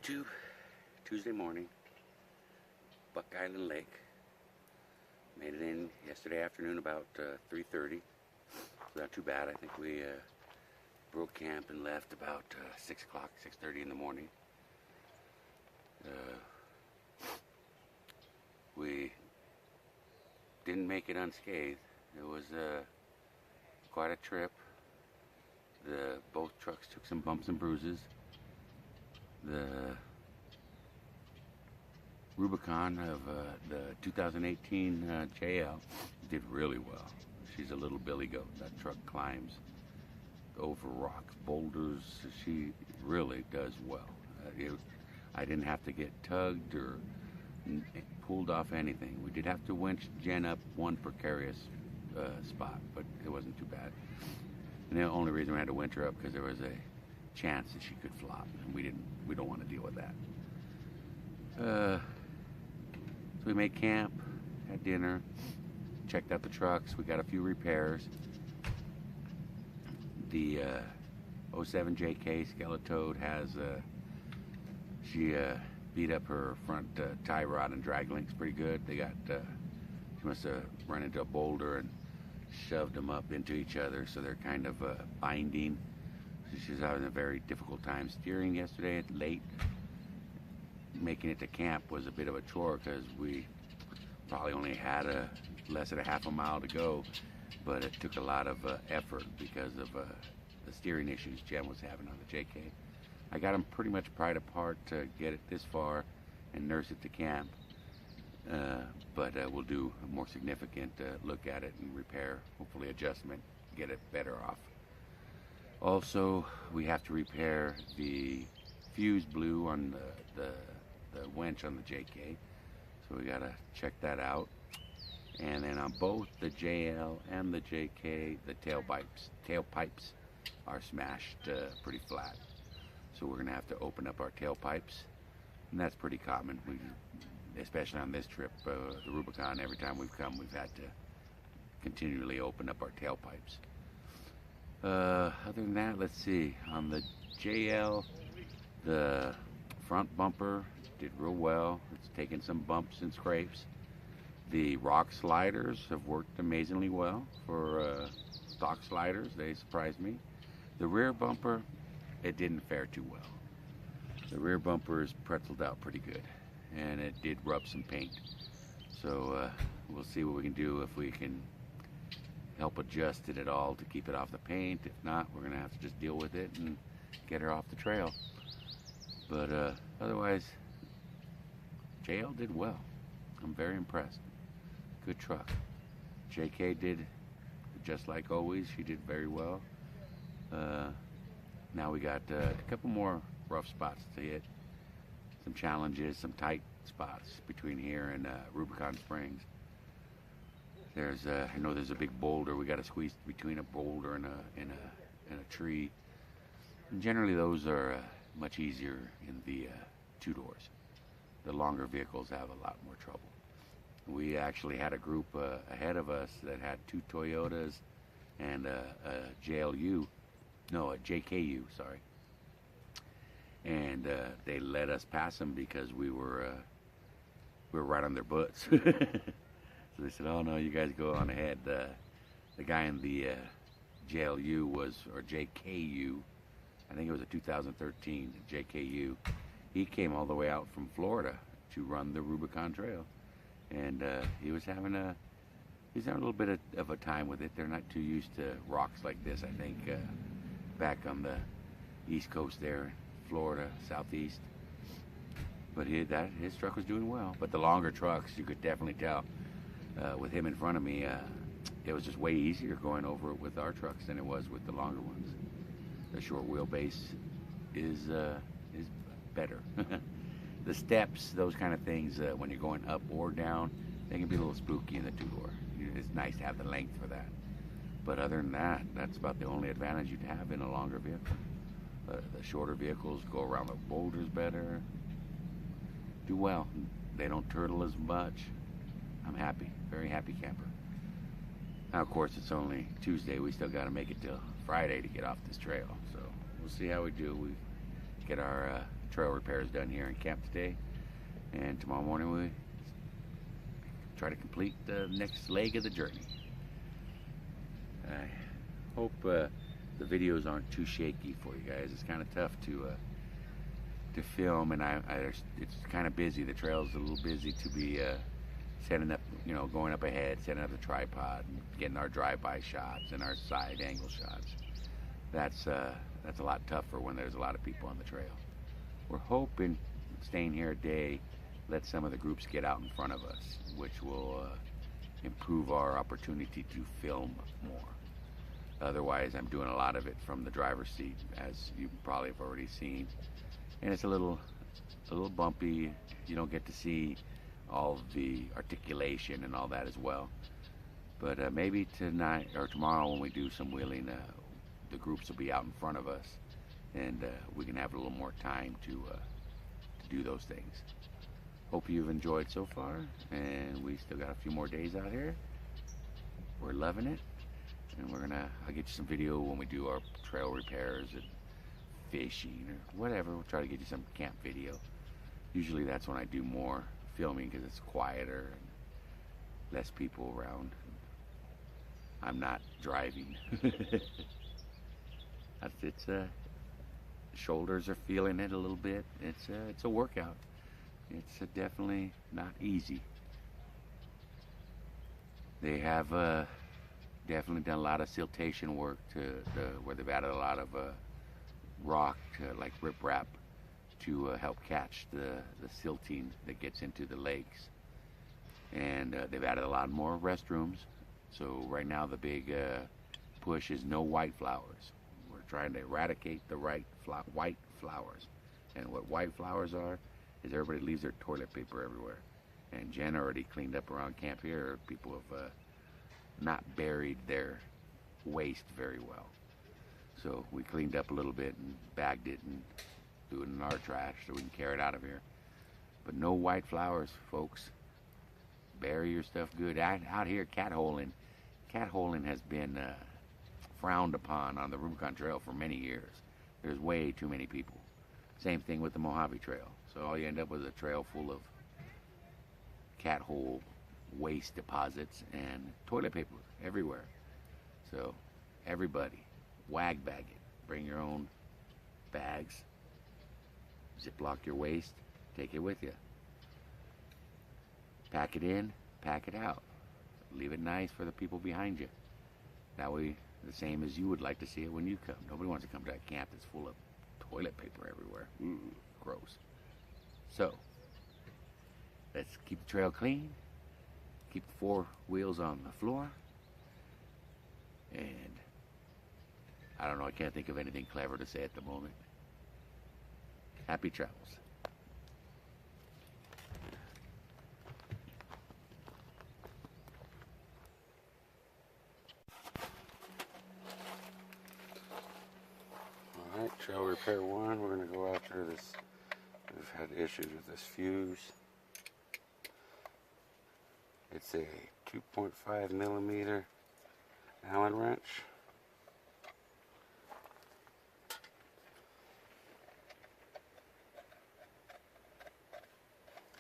YouTube, Tuesday morning, Buck Island Lake. Made it in yesterday afternoon about 3:30. Not too bad. I think we broke camp and left about 6 o'clock, 6:30 in the morning. We didn't make it unscathed. It was quite a trip. Both trucks took some bumps and bruises. The Rubicon of the 2018 JL did really well. She's a little billy goat. That truck climbs over rocks, boulders. She really does well. I didn't have to get tugged or pulled off anything. We did have to winch Jen up one precarious spot, but it wasn't too bad. And the only reason we had to winch her up because there was a chance that she could flop, and we don't want to deal with that. So we made camp, had dinner, checked out the trucks. We got a few repairs. The 07 JK Skeletoad has she beat up her front tie rod and drag links pretty good. They got she must have run into a boulder and shoved them up into each other, so they're kind of binding. So she's having a very difficult time steering yesterday at late. Making it to camp was a bit of a chore because we probably only had less than a half a mile to go, but it took a lot of effort because of the steering issues Jen was having on the JK. I got them pretty much pried apart to get it this far and nurse it to camp, but we'll do a more significant look at it and repair, hopefully adjustment, get it better off. Also, we have to repair the fuse blew on the winch on the JK, so we gotta check that out. And then on both the JL and the JK, the tailpipes are smashed pretty flat, so we're gonna have to open up our tailpipes, and that's pretty common. Especially on this trip, the Rubicon, every time we've come, we've had to continually open up our tailpipes. Other than that, let's see. On the JL, the front bumper did real well. It's taken some bumps and scrapes. The rock sliders have worked amazingly well for stock sliders. They surprised me. The rear bumper, it didn't fare too well. The rear bumper is pretzeled out pretty good, and it did rub some paint. So we'll see what we can do, if we can help adjust it at all to keep it off the paint. If not, we're gonna have to just deal with it and get her off the trail. But otherwise, JL did well. I'm very impressed. Good truck. JK did just like always. She did very well. Now we got a couple more rough spots to hit. Some challenges, some tight spots between here and Rubicon Springs. I know there's a big boulder. We got to squeeze between a boulder and a tree. And generally, those are much easier in the two doors. The longer vehicles have a lot more trouble. We actually had a group ahead of us that had two Toyotas and a JKU, sorry. And they let us pass them because we were right on their butts. So they said, "Oh no, you guys go on ahead." The guy in the JLU or JKU, I think it was a 2013 JKU. He came all the way out from Florida to run the Rubicon Trail, and he was having a little bit of a time with it. They're not too used to rocks like this, I think, back on the East Coast there, Florida, Southeast. But his truck was doing well. But the longer trucks, you could definitely tell. With him in front of me, it was just way easier going over it with our trucks than it was with the longer ones. The short wheelbase is better. The steps, those kind of things, when you're going up or down, they can be a little spooky in the two-door. It's nice to have the length for that. But other than that, that's about the only advantage you'd have in a longer vehicle. The shorter vehicles go around the boulders better, do well. They don't turtle as much. I'm happy, very happy camper. Now, of course, it's only Tuesday. We still got to make it till Friday to get off this trail. So we'll see how we do. We get our trail repairs done here in camp today, and tomorrow morning we try to complete the next leg of the journey. I hope the videos aren't too shaky for you guys. It's kind of tough to film, and it's kind of busy. The trail's a little busy to be setting up, you know, going up ahead, setting up the tripod, and getting our drive-by shots and our side angle shots. That's a lot tougher when there's a lot of people on the trail. We're hoping staying here a day let some of the groups get out in front of us, which will improve our opportunity to film more. Otherwise, I'm doing a lot of it from the driver's seat, as you probably have already seen, and it's a little bumpy. You don't get to see all the articulation and all that as well. But maybe tonight or tomorrow when we do some wheeling, the groups will be out in front of us, and we can have a little more time to do those things. Hope you've enjoyed so far, and we still got a few more days out here. We're loving it, and I'll get you some video when we do our trail repairs and fishing or whatever. We'll try to get you some camp video. Usually that's when I do more filming because it's quieter and less people around. I'm not driving. Shoulders are feeling it a little bit. It's a workout. It's definitely not easy. They have definitely done a lot of siltation work where they've added a lot of rock, like riprap, to help catch the silting that gets into the lakes. And they've added a lot more restrooms. So right now the big push is no white flowers. We're trying to eradicate the white flowers. And what white flowers are is everybody leaves their toilet paper everywhere. And Jen already cleaned up around camp here. People have not buried their waste very well. So we cleaned up a little bit and bagged it and threw it in our trash so we can carry it out of here. But no white flowers, folks. Bury your stuff good. Out here, catholing has been frowned upon on the Rubicon Trail for many years. There's way too many people. Same thing with the Mojave Trail. So all you end up with is a trail full of cat hole waste deposits and toilet paper everywhere. So everybody, wag bag it. Bring your own bags. Ziplock your waste. Take it with you. Pack it in, pack it out. Leave it nice for the people behind you. That way, the same as you would like to see it when you come. Nobody wants to come to a camp that's full of toilet paper everywhere. Gross. So, let's keep the trail clean. Keep the 4 wheels on the floor. And I don't know, I can't think of anything clever to say at the moment. Happy travels. Alright, trail repair 1. We're going to go after this. We've had issues with this fuse. It's a 2.5 millimeter Allen wrench.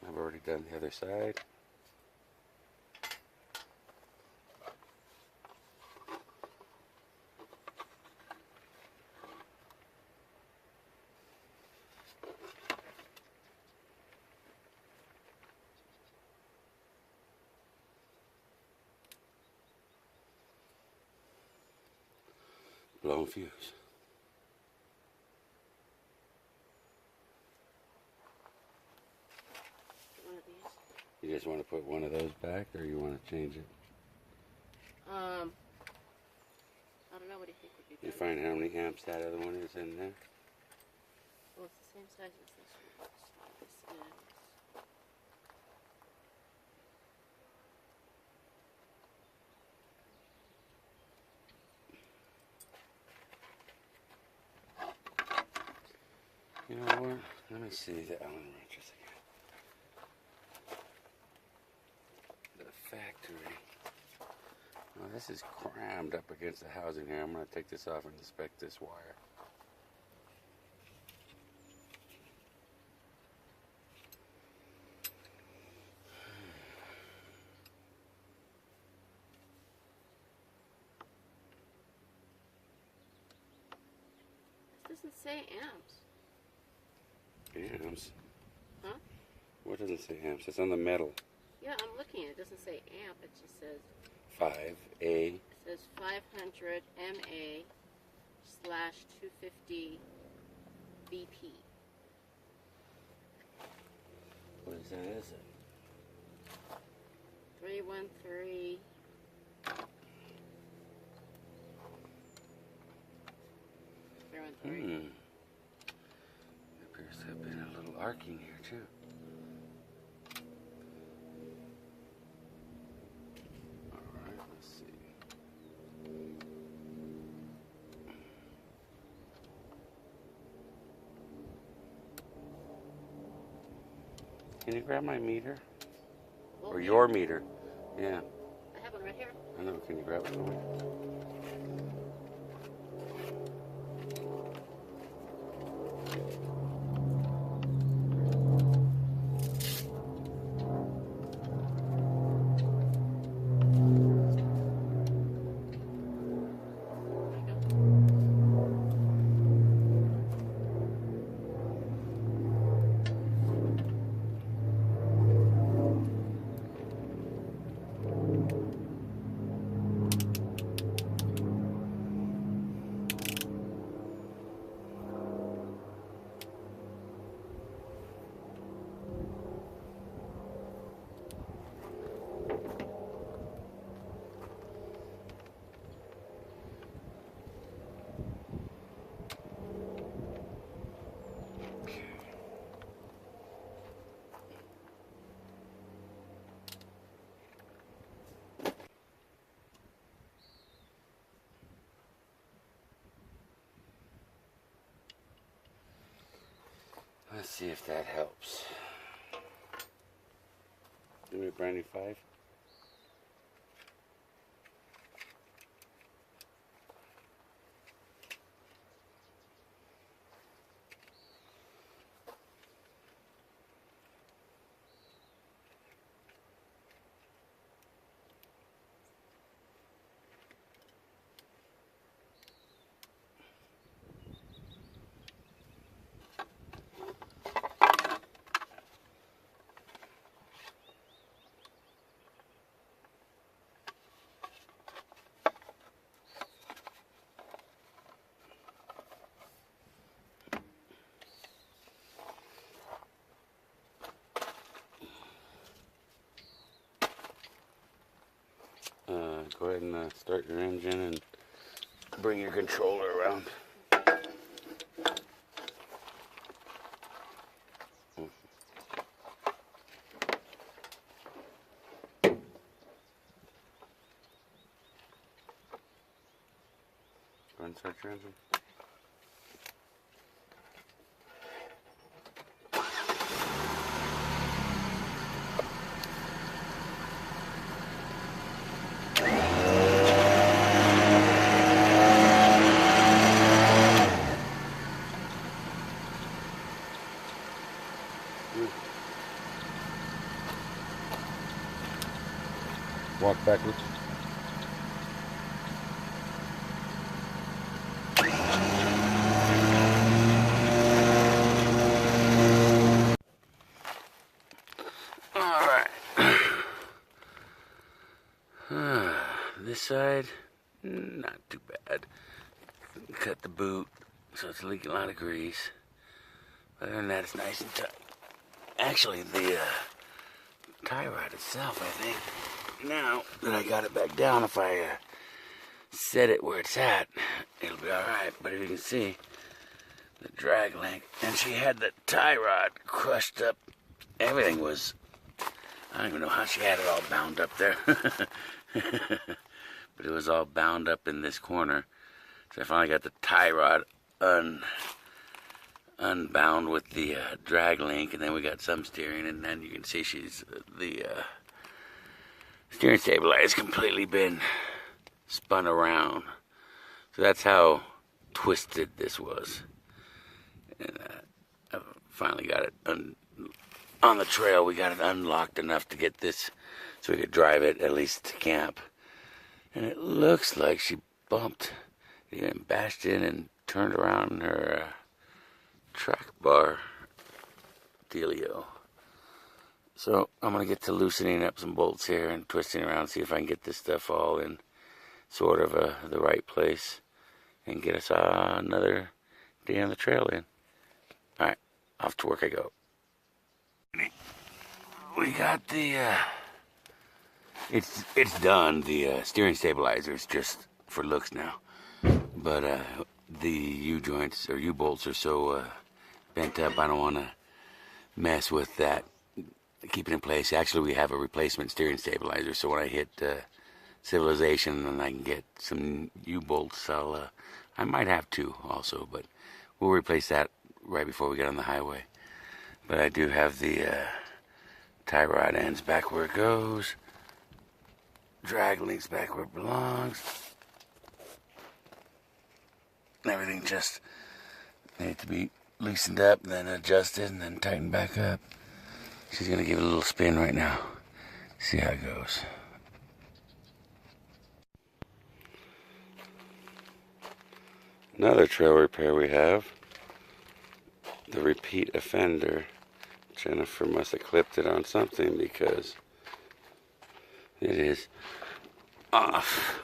I've already done the other side. Blown fuse. One of these. You just want to put one of those back, or you want to change it? I don't know. What do you think would be better? You find how many amps that other one is in there? Well, it's the same size as this one. This is. You know what? Let me see the Allen wrenches again. The factory. Oh, this is crammed up against the housing here. I'm going to take this off and inspect this wire. doesn't say amps. Amps? Huh? What doesn't say amps? It's on the metal. Yeah, I'm looking. It doesn't say amp. It just says 5A. it says 500 MA / 250 BP. What is that? Is it? 313. Appears to have been a little arcing here too. Alright, let's see. Can you grab my meter? Or your meter? Yeah. I have one right here. I know. Can you grab it for me? Let's see if that helps. Give me a brand new 5. Go ahead and start your engine and bring your controller around. Go ahead and start your engine. Walk backwards. Alright. This side, not too bad. Cut the boot, so it's leaking a lot of grease. Other than that, it's nice and tight. Actually, the tie rod itself, I think, now that I got it back down, if I set it where it's at, it'll be alright. But if you can see, the drag link, and she had the tie rod crushed up. Everything was, I don't even know how she had it all bound up there. But it was all bound up in this corner. So I finally got the tie rod unbound with the drag link, and then we got some steering, and then you can see she's the steering stabilizer has completely been spun around. So that's how twisted this was. And I finally got it on the trail. We got it unlocked enough to get this so we could drive it at least to camp. And it looks like she bumped, even bashed in and turned around her track bar dealio. So I'm going to get to loosening up some bolts here and twisting around, see if I can get this stuff all in sort of the right place and get us another day on the trail in. Alright, off to work I go. We got the, it's done. The steering stabilizer is just for looks now. But the U-joints or U-bolts are so bent up, I don't want to mess with that. Keep it in place. Actually, we have a replacement steering stabilizer, so when I hit civilization and I can get some U-bolts, I might have two also, but we'll replace that right before we get on the highway. But I do have the tie rod ends back where it goes, drag links back where it belongs. Everything just needs to be loosened up, and then adjusted, and then tightened back up. She's gonna give it a little spin right now. See how it goes. Another trail repair we have. The repeat offender. Jennifer must have clipped it on something because it is off.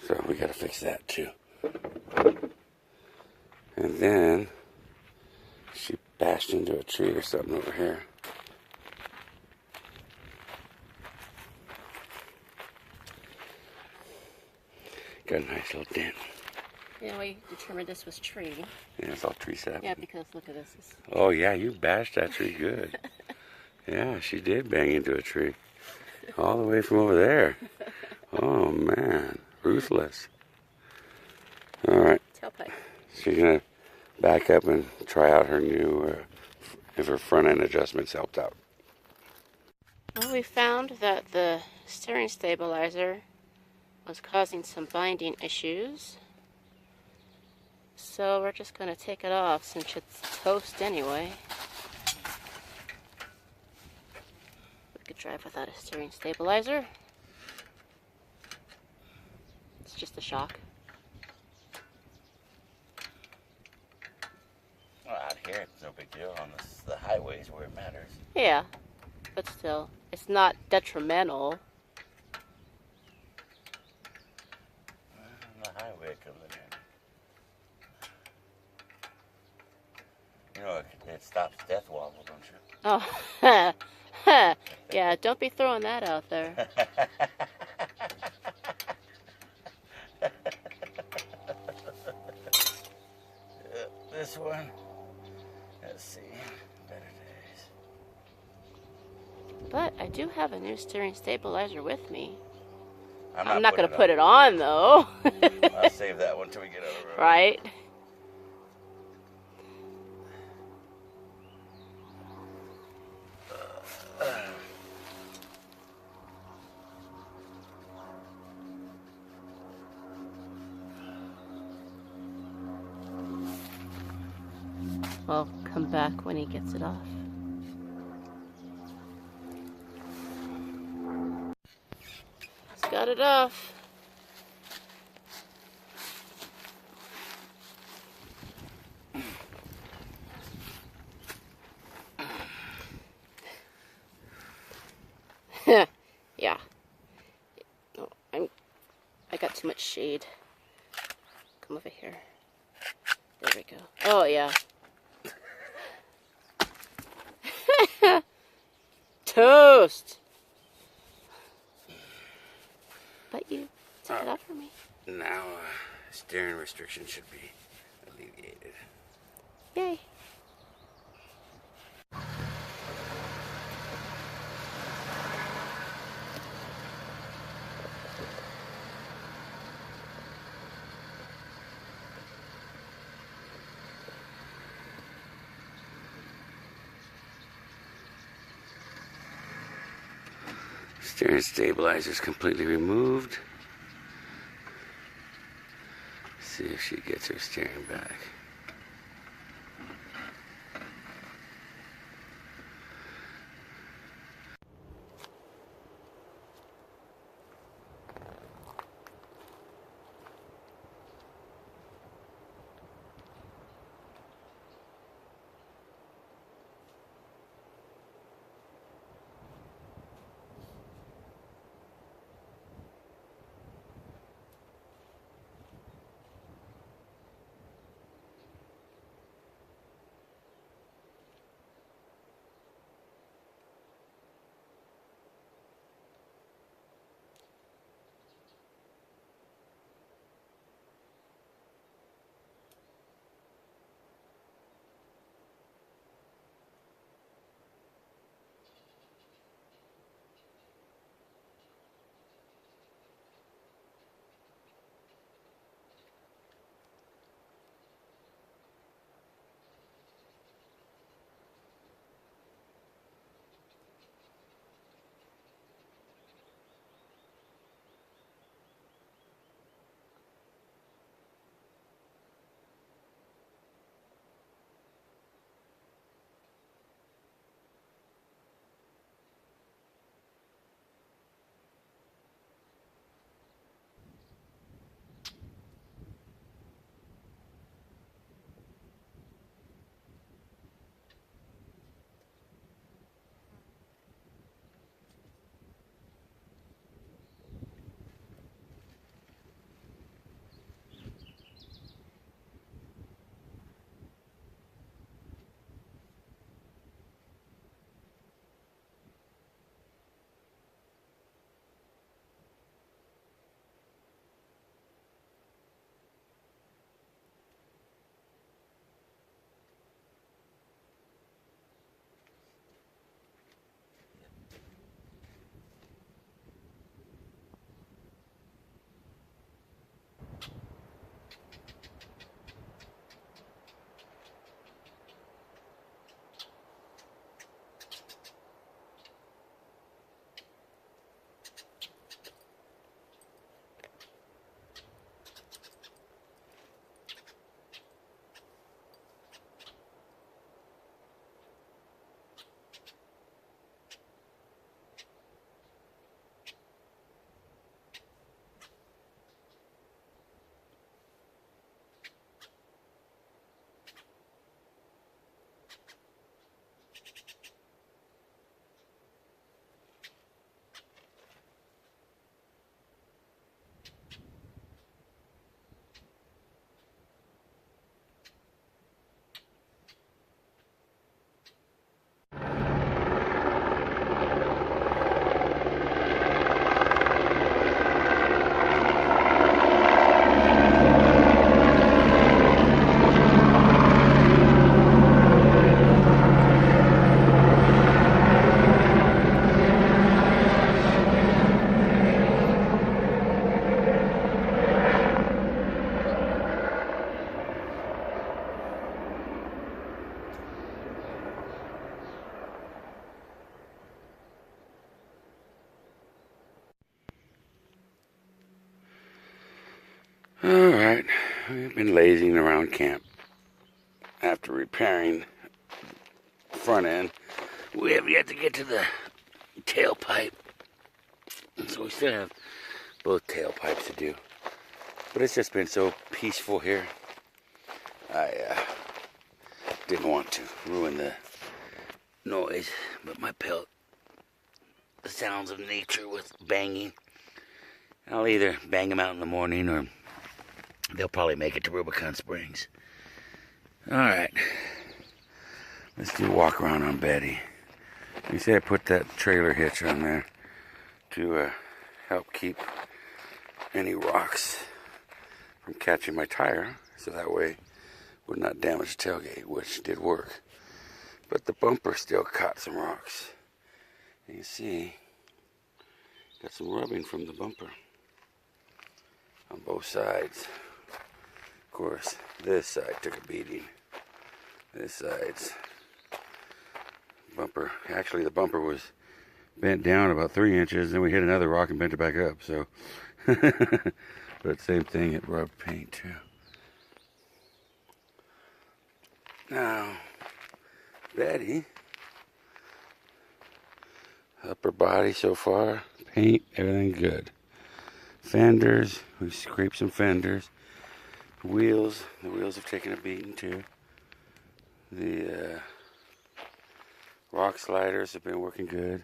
So we gotta fix that too. And then she bashed into a tree or something over here. Got a nice little dent. Yeah, we determined this was tree. Yeah, it's all tree sap. Yeah, because look at this. Oh yeah, you bashed that tree good. Yeah, she did bang into a tree. All the way from over there. Oh man, ruthless. Alright. Tailpipe. She's gonna back up and try out her new, if her front end adjustments helped out. Well, we found that the steering stabilizer was causing some binding issues. So we're just going to take it off since it's toast anyway. We could drive without a steering stabilizer. It's just a shock. Well, out here it's no big deal. On the highways where it matters. Yeah, but still, it's not detrimental. On the highway it comes in here. You know, it stops death wobble, don't you? Oh, yeah, don't be throwing that out there. This one, let's see, better days. But I do have a new steering stabilizer with me. I'm not going to put it on, though. I'll save that one till we get on the road. Right? Well, come back when he gets it off. He's got it off. Yeah. No, I got too much shade. Come over here. There we go. Oh yeah. Toast. But you took it off for me. Now, steering restriction should be alleviated. Yay. Steering stabilizer is completely removed. See if she gets her steering back. Alright, we've been lazing around camp. After repairing the front end, we have yet to get to the tailpipe. So we still have both tailpipes to do. But it's just been so peaceful here. I didn't want to ruin the noise, but my pelt, the sounds of nature with banging. I'll either bang them out in the morning or they'll probably make it to Rubicon Springs. Alright, let's do a walk around on Betty. You see I put that trailer hitch on there to help keep any rocks from catching my tire, so that way it would not damage the tailgate, which did work. But the bumper still caught some rocks. You can see, got some rubbing from the bumper on both sides. Of course, this side took a beating. This side's bumper, actually the bumper was bent down about 3 inches, then we hit another rock and bent it back up, so. But same thing, it rubbed paint too. Now, Betty, upper body so far, paint, everything good. Fenders, we scraped some fenders. The wheels have taken a beating too. The rock sliders have been working good.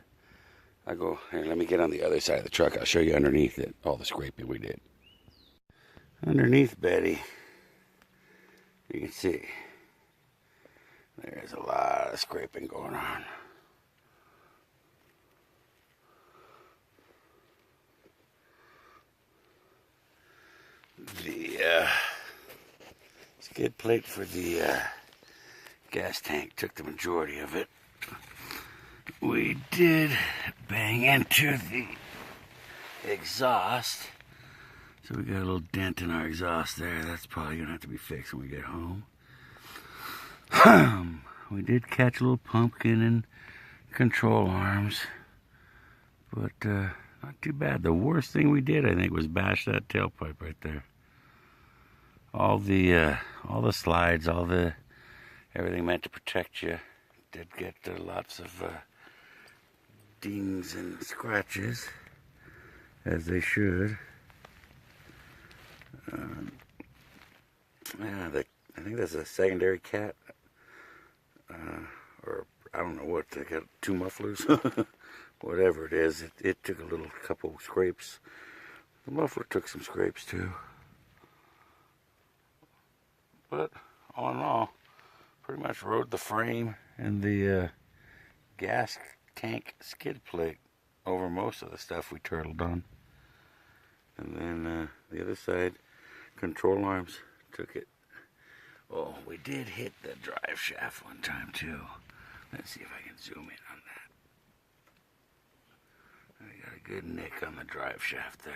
Here, let me get on the other side of the truck. I'll show you underneath it, all the scraping we did. Underneath Betty, you can see there's a lot of scraping going on. The skid plate for the gas tank took the majority of it. We did bang into the exhaust, so we got a little dent in our exhaust there. That's probably gonna have to be fixed when we get home. We did catch a little pumpkin and control arms, but not too bad. The worst thing we did, I think, was bash that tailpipe right there. All the slides, everything meant to protect you did get lots of dings and scratches, as they should. Yeah, I think that's a secondary cat, or I don't know what, they got 2 mufflers, whatever it is. It took a couple scrapes. The muffler took some scrapes too. But all in all, pretty much rode the frame and the gas tank skid plate over most of the stuff we turtled on. And then the other side, control arms took it. Oh, we did hit the drive shaft one time too. Let's see if I can zoom in on that. I got a good nick on the drive shaft there.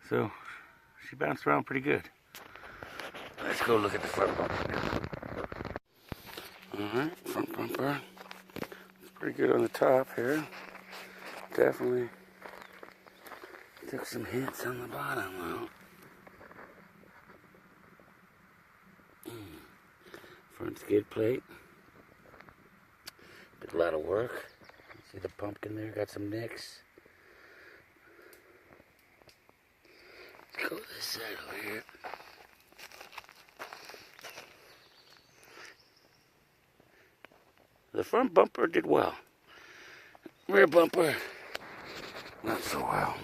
So, she bounced around pretty good. Let's go look at the front bumper now. Alright, front bumper. It's pretty good on the top here. Definitely took some hits on the bottom though. Front skid plate. Did a lot of work. See the pumpkin there, got some nicks. Let's go this side over here. The front bumper did well. Rear bumper, not so well.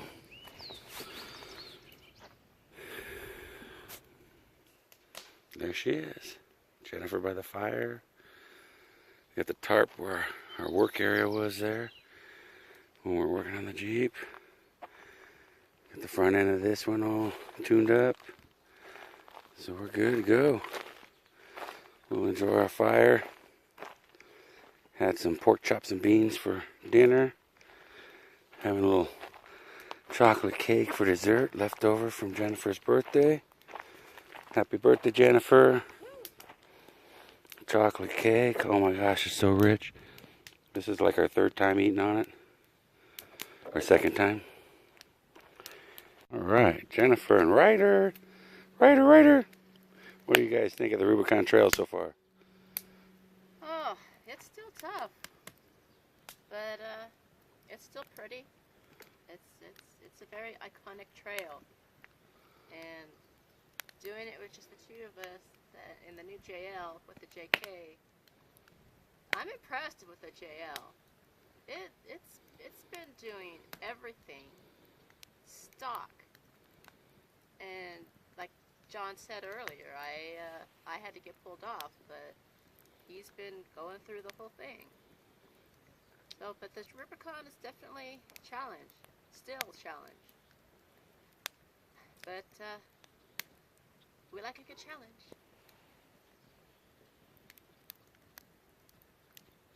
There she is, Jennifer by the fire. Got the tarp where our work area was there when we were working on the Jeep. Got the front end of this one all tuned up. So we're good to go. We'll enjoy our fire. Had some pork chops and beans for dinner. Having a little chocolate cake for dessert left over from Jennifer's birthday. Happy birthday, Jennifer. Chocolate cake. Oh my gosh, it's so rich. This is like our 3rd time eating on it. Our second time. All right, Jennifer and Ryder. Ryder. What do you guys think of the Rubicon Trail so far? Oh, it's still tough, but it's still pretty. It's a very iconic trail, and doing it with just the two of us in the new JL with the JK, I'm impressed with the JL. It's been doing everything stock, and like John said earlier, I had to get pulled off, but he's been going through the whole thing. So, but the Rubicon is definitely a challenge, still a challenge. But we like a good challenge.